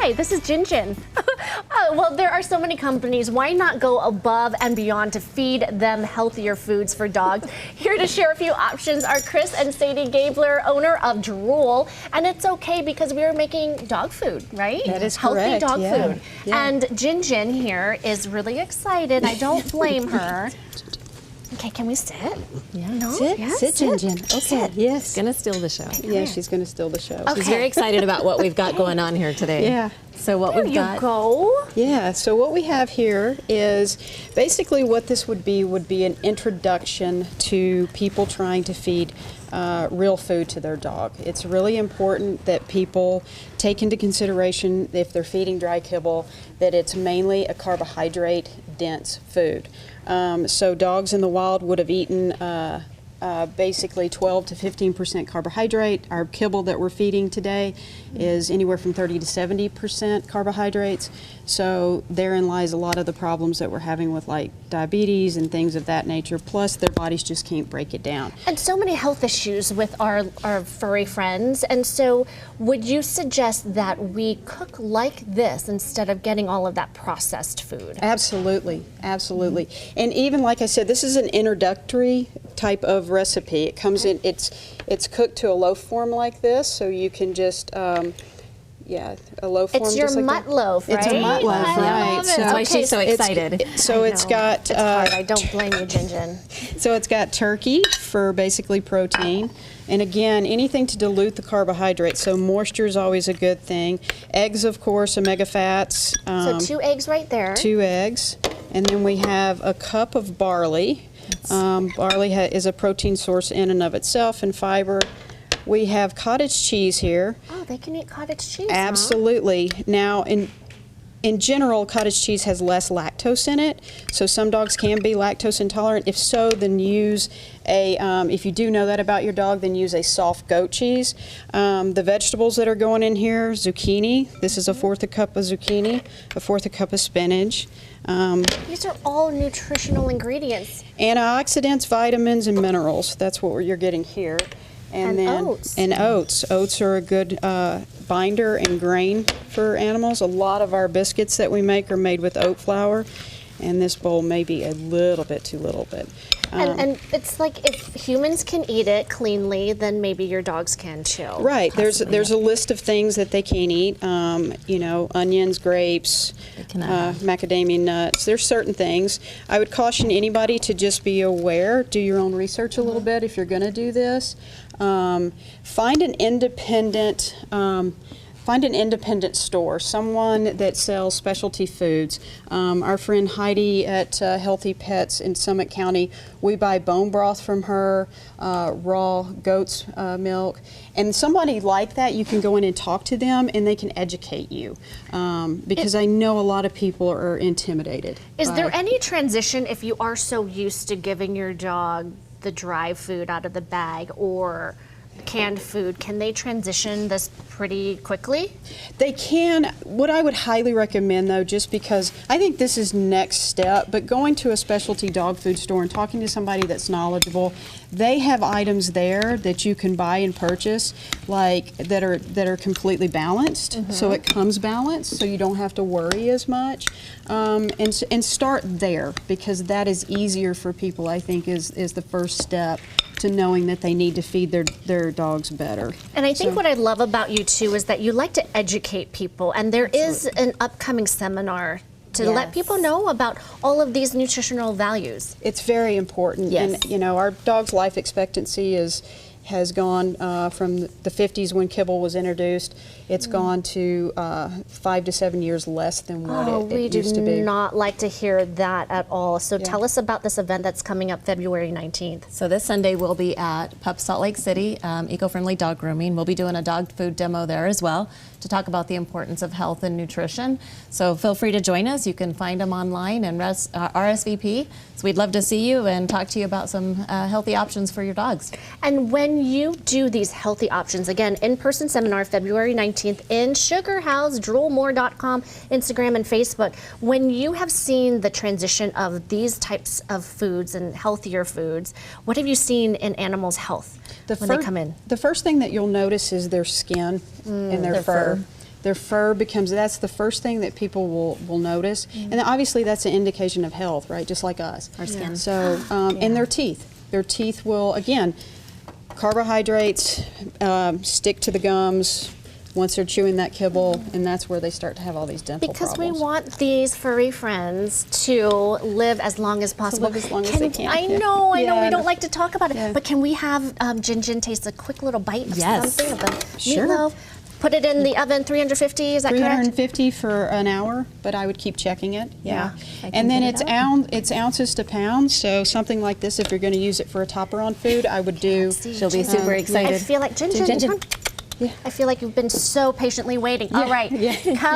Hi, this is Jin. Well, there are so many companies. Why not go above and beyond to feed them healthier foods for dogs? Here to share a few options are Kris and Sadie Gabler, owner of Drool. And it's okay because we are making dog food, right? That is healthy correct. Dog Yeah. food. Yeah. And Jin here is really excited. I don't blame her. Okay, can we sit? Yeah. No? Sit, Yeah, sit, Jin. Okay. Sit. Yes. She's gonna steal the show. Yeah, she's going to steal the show. Okay. She's very excited about what we've got going on here today. Yeah. So what There we've you got. go. Yeah, so what we have here is basically what this would be an introduction to people trying to feed real food to their dog. It's really important that people take into consideration, if they're feeding dry kibble, that it's mainly a carbohydrate dense food. So dogs in the wild would have eaten basically 12 to 15% carbohydrate. Our kibble that we're feeding today is anywhere from 30 to 70% carbohydrates. So therein lies a lot of the problems that we're having with like diabetes and things of that nature. Plus their bodies just can't break it down. And so many health issues with our furry friends. And so would you suggest that we cook like this instead of getting all of that processed food? Absolutely, absolutely. And even like I said, this is an introductory type of recipe. It comes in, it's cooked to a loaf form like this, so you can just, yeah, a loaf form. It's your just like mutt that. loaf, right? It's a mutt loaf, I right? love it. That's why she's so excited. So I it's know. got. It's hard. I don't blame you, Jin. So it's got turkey for basically protein. And again, anything to dilute the carbohydrates, so moisture is always a good thing. Eggs, of course, omega fats. So 2 eggs right there. 2 eggs. And then we have a cup of barley. Barley is a protein source in and of itself and fiber. We have cottage cheese here. Oh, they can eat cottage cheese, Absolutely. Now, in general, cottage cheese has less lactose in it, so some dogs can be lactose intolerant. If so, then use a, if you do know that about your dog, then use a soft goat cheese. The vegetables that are going in here, zucchini. This is a 1/4 cup of zucchini, a 1/4 cup of spinach. These are all nutritional ingredients. Antioxidants, vitamins, and minerals. That's what you're getting here. And then, oats. And oats. Oats are a good binder and grain for animals. A lot of our biscuits that we make are made with oat flour, and this bowl may be a little bit too little bit. And it's like if humans can eat it cleanly, then maybe your dogs can too. Right. Possibly. There's a list of things that they can't eat. You know, onions, grapes, macadamia nuts. There's certain things. I would caution anybody to just be aware. Do your own research a little bit if you're going to do this. Find an independent. Find an independent store, someone that sells specialty foods. Our friend Heidi at Healthy Pets in Summit County, we buy bone broth from her, raw goat's milk. And somebody like that, you can go in and talk to them and they can educate you. Because I know a lot of people are intimidated. Is there any transition if you are so used to giving your dog the dry food out of the bag or canned food? Can they transition this pretty quickly? They can. What I would highly recommend, though, just because I think this is next step, but going to a specialty dog food store and talking to somebody that's knowledgeable, they have items there that you can buy and purchase, like that are completely balanced. So it comes balanced, so you don't have to worry as much. And start there, because that is easier for people. I think is the first step to knowing that they need to feed their dogs better. And I think what I love about you too is that you like to educate people, and there is an upcoming seminar to let people know about all of these nutritional values. It's very important. Yes. And you know, our dog's life expectancy has gone from the 50s when kibble was introduced. It's gone to 5 to 7 years less than what it used to be. We do not like to hear that at all. So tell us about this event that's coming up February 19th. So this Sunday we'll be at Pup Salt Lake City, eco-friendly dog grooming. We'll be doing a dog food demo there as well to talk about the importance of health and nutrition. So feel free to join us. You can find them online and RSVP. So we'd love to see you and talk to you about some healthy options for your dogs. And when you do these healthy options, again, in-person seminar February 19th in Sugar House, droolmore.com, Instagram and Facebook. When you have seen the transition of these types of foods and healthier foods, what have you seen in animals' health when they come in? The first thing that you'll notice is their skin and their fur. Their fur becomes, that's the first thing that people will notice. And then obviously that's an indication of health, right? Just like us. Our skin. So, and their teeth. Their teeth will, again, carbohydrates stick to the gums once they're chewing that kibble, and that's where they start to have all these dental Because problems. we want these furry friends to live as long as possible. live as long as they can, I yeah. know, Yeah, we don't like to talk about it, Yeah. but can we have Jin taste a quick little bite of Yes. something, of the Sure. meatloaf? Put it in the oven, 350, is that correct? 350 for an hour, but I would keep checking it. Yeah, I can And then get it it's ounces to pounds. So something like this, if you're going to use it for a topper on food, I would do. She'll be super excited. I feel like, Jin, Jin. I feel like you've been so patiently waiting. All right, yeah. come